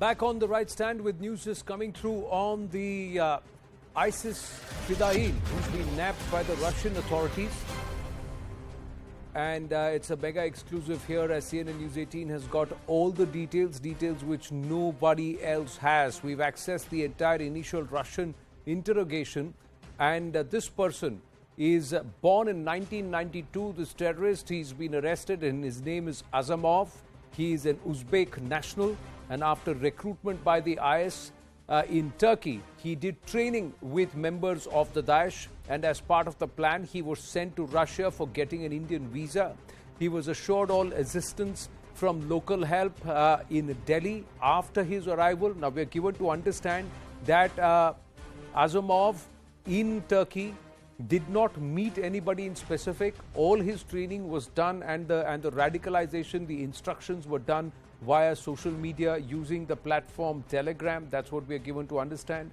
Back on the right stand with news just coming through on the ISIS Fidain, who's been nabbed by the Russian authorities. And it's a mega exclusive here as CNN News 18 has got all the details which nobody else has. We've accessed the entire initial Russian interrogation, and this person is born in 1992. This terrorist, he's been arrested, and his name is Azamov. He is an Uzbek national, and after recruitment by the IS in Turkey, he did training with members of the Daesh, and as part of the plan, he was sent to Russia for getting an Indian visa. He was assured all assistance from local help in Delhi after his arrival. Now, we are given to understand that Azamov in Turkey did not meet anybody in specific. All his training was done, and the radicalization, the instructions were done via social media using the platform Telegram. That's what we are given to understand.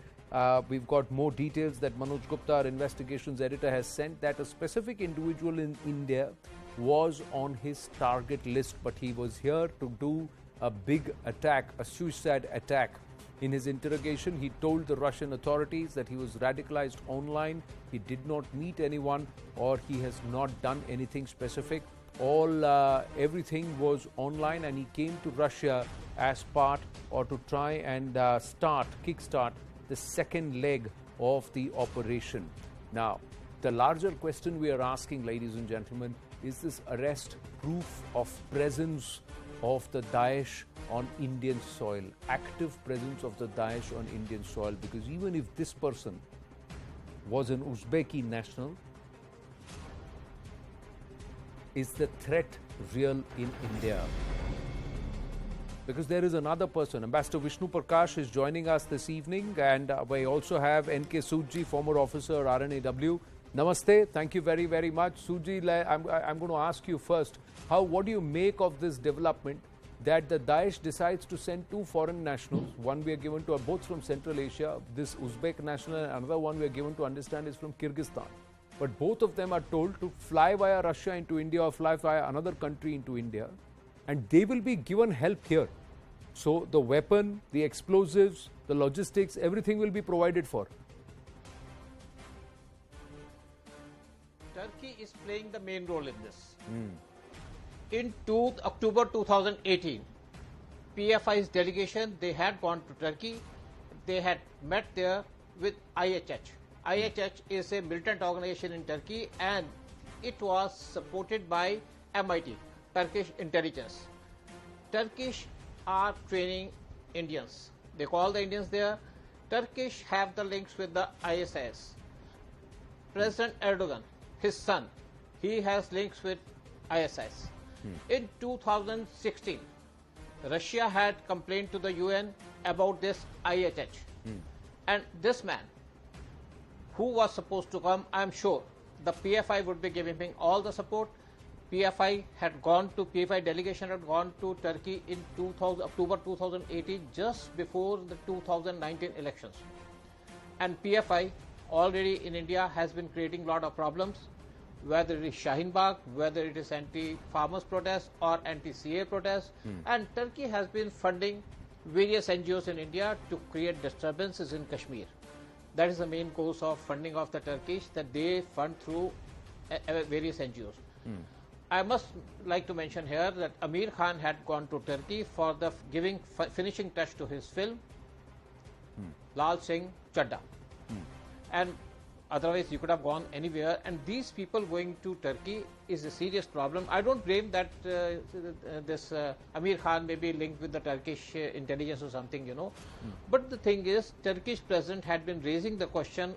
We've got more details that Manoj Gupta, our investigations editor, has sent, that a specific individual in India was on his target list, but he was here to do a big attack, a suicide attack. In his interrogation, he told the Russian authorities that he was radicalized online, he did not meet anyone, or he has not done anything specific. Everything was online, and he came to Russia as part, or to try and kickstart the second leg of the operation. Now, the larger question we are asking, ladies and gentlemen, is this arrest proof of presence of the Daesh on Indian soil, active presence of the Daesh on Indian soil? Because even if this person was an Uzbeki national, is the threat real in India? Because there is another person. Ambassador Vishnu Prakash is joining us this evening, and we also have NK Sood, former officer, R&AW. Namaste. Thank you very, very much. Soodji, I'm going to ask you first, what do you make of this development that the Daesh decides to send two foreign nationals? One we are given to, both from Central Asia, this Uzbek national, and another one we are given to understand is from Kyrgyzstan. But both of them are told to fly via Russia into India or fly via another country into India, and they will be given help here. So the weapon, the explosives, the logistics, everything will be provided for. Turkey is playing the main role in this. In October 2018, PFI's delegation, they had gone to Turkey. They had met there with IHH. IHH is a militant organization in Turkey, and it was supported by MIT, Turkish intelligence. Turkish are training Indians. They call the Indians there. Turkish have the links with the ISIS. President Erdogan, his son, he has links with ISIS. In 2016, Russia had complained to the UN about this IHH. And this man, who was supposed to come, I am sure the PFI would be giving him all the support. PFI delegation had gone to Turkey in October 2018, just before the 2019 elections. And PFI already in India has been creating a lot of problems, whether it is Shaheen Bagh, whether it is anti-farmers protest or anti-CA protest. And Turkey has been funding various NGOs in India to create disturbances in Kashmir. That is the main cause of funding of the Turkish, that they fund through various NGOs. I must like to mention here that Amir Khan had gone to Turkey for the giving finishing touch to his film, Lal Singh Chadda. And otherwise, you could have gone anywhere. And these people going to Turkey is a serious problem. I don't blame that this Amir Khan may be linked with the Turkish intelligence or something, you know. But the thing is, Turkish president had been raising the question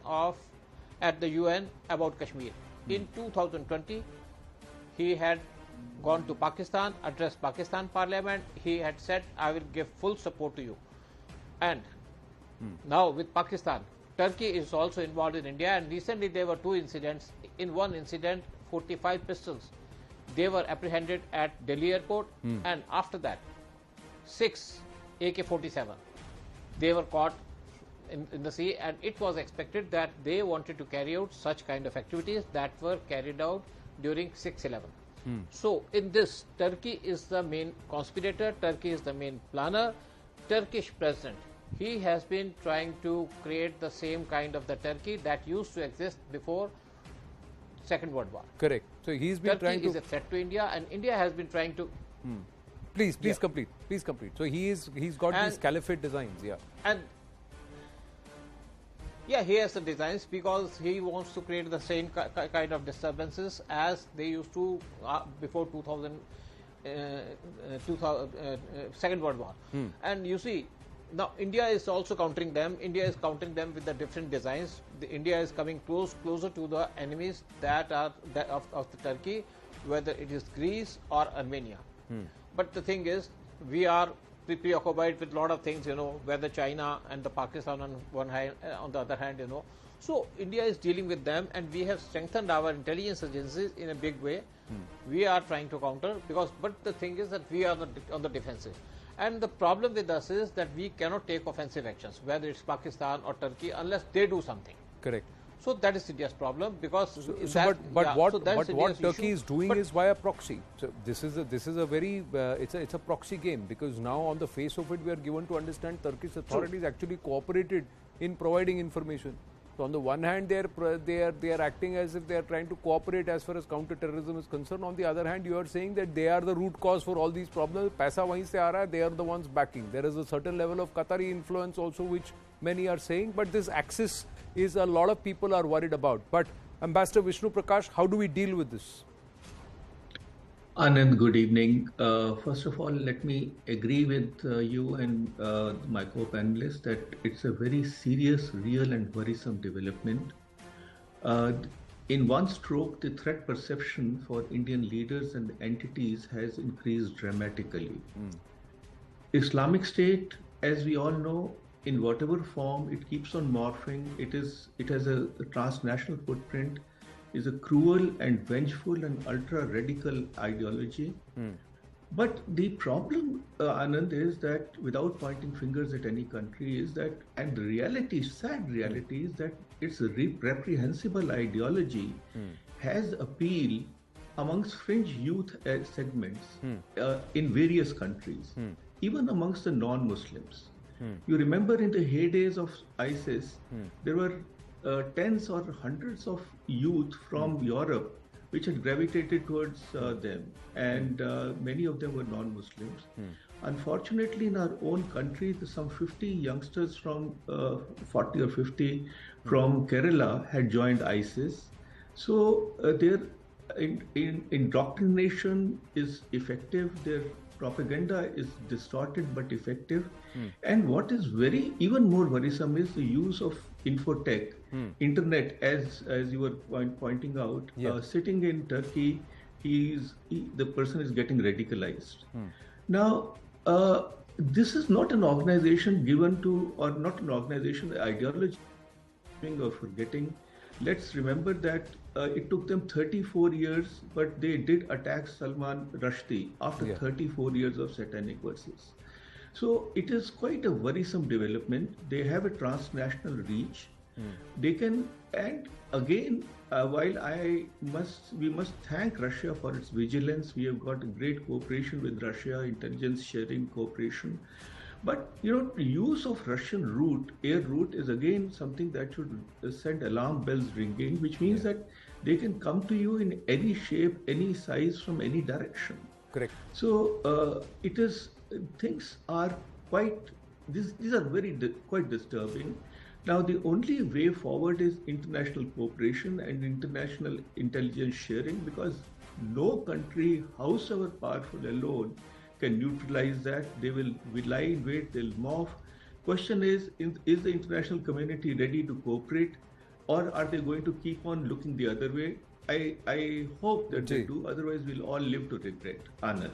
at the UN about Kashmir. In 2020, he had gone to Pakistan, addressed Pakistan Parliament. He had said, I will give full support to you. And now with Pakistan, Turkey is also involved in India, and recently there were two incidents. In one incident, 45 pistols, they were apprehended at Delhi airport, and after that, 6 AK-47, they were caught in the sea, and it was expected that they wanted to carry out such kind of activities that were carried out during 6/11. So in this, Turkey is the main conspirator, Turkey is the main planner, Turkish president, he has been trying to create the same kind of the Turkey that used to exist before Second World War. Correct. So he's been Turkey trying to... is a threat to India, and India has been trying to... Please complete. Please complete. So he's got these caliphate designs, And he has the designs because he wants to create the same kind of disturbances as they used to before 2000, Second World War. And you see, now India is also countering them. India is countering them with the different designs. India is coming closer to the enemies that are of the Turkey, whether it is Greece or Armenia. But the thing is, we are preoccupied with a lot of things, whether China and the Pakistan on one hand, on the other hand, So India is dealing with them, and we have strengthened our intelligence agencies in a big way. We are trying to counter but the thing is that we are on the defensive. And the problem with us is that we cannot take offensive actions, whether it's Pakistan or Turkey, unless they do something. Correct. So that is India's problem because what Turkey is doing is via proxy. So this is a very it's a proxy game, because now on the face of it we are given to understand Turkish authorities actually cooperated in providing information. So on the one hand they are acting as if they are trying to cooperate as far as counter-terrorism is concerned. On the other hand, you are saying that they are the root cause for all these problems. Paisa wahin se aa raha hai, they are the ones backing. There is a certain level of Qatari influence also, which many are saying, but this axis is a lot of people are worried about. But Ambassador Vishnu Prakash, how do we deal with this? Anand, good evening. First of all, let me agree with you and my co-panelists that it's a very serious, real and worrisome development. In one stroke, the threat perception for Indian leaders and entities has increased dramatically. Islamic State, as we all know, in whatever form it keeps on morphing, it has a transnational footprint, is a cruel and vengeful and ultra-radical ideology. But the problem, Anand, is that without pointing fingers at any country, is that, and the reality, sad reality, is that its reprehensible ideology has appeal amongst fringe youth segments in various countries, even amongst the non-Muslims. You remember in the heydays of ISIS, there were tens or hundreds of youth from Europe which had gravitated towards them, and many of them were non-Muslims. Unfortunately, in our own country, some 50 youngsters from 40 or 50 from Kerala had joined ISIS. So their indoctrination is effective, their propaganda is distorted but effective. And what is even more worrisome is the use of infotech, internet, as you were pointing out. Sitting in Turkey, the person is getting radicalized. Now, this is not an organization given to, or not an organization, the ideology or forgetting. Let's remember that it took them 34 years, but they did attack Salman Rushdie after 34 years of satanic verses. So it is quite a worrisome development. They have a transnational reach. They can, and again, while we must thank Russia for its vigilance. We have got a great cooperation with Russia, intelligence sharing cooperation. But the use of Russian air route is again something that should send alarm bells ringing, which means that they can come to you in any shape, any size, from any direction. Correct. So things are quite, these are quite disturbing. Now, the only way forward is international cooperation and international intelligence sharing, because no country, howsoever powerful alone, can neutralize that. They will lie in wait, they'll morph. Question is the international community ready to cooperate, or are they going to keep on looking the other way? I hope that they do, otherwise we'll all live to regret. Anand.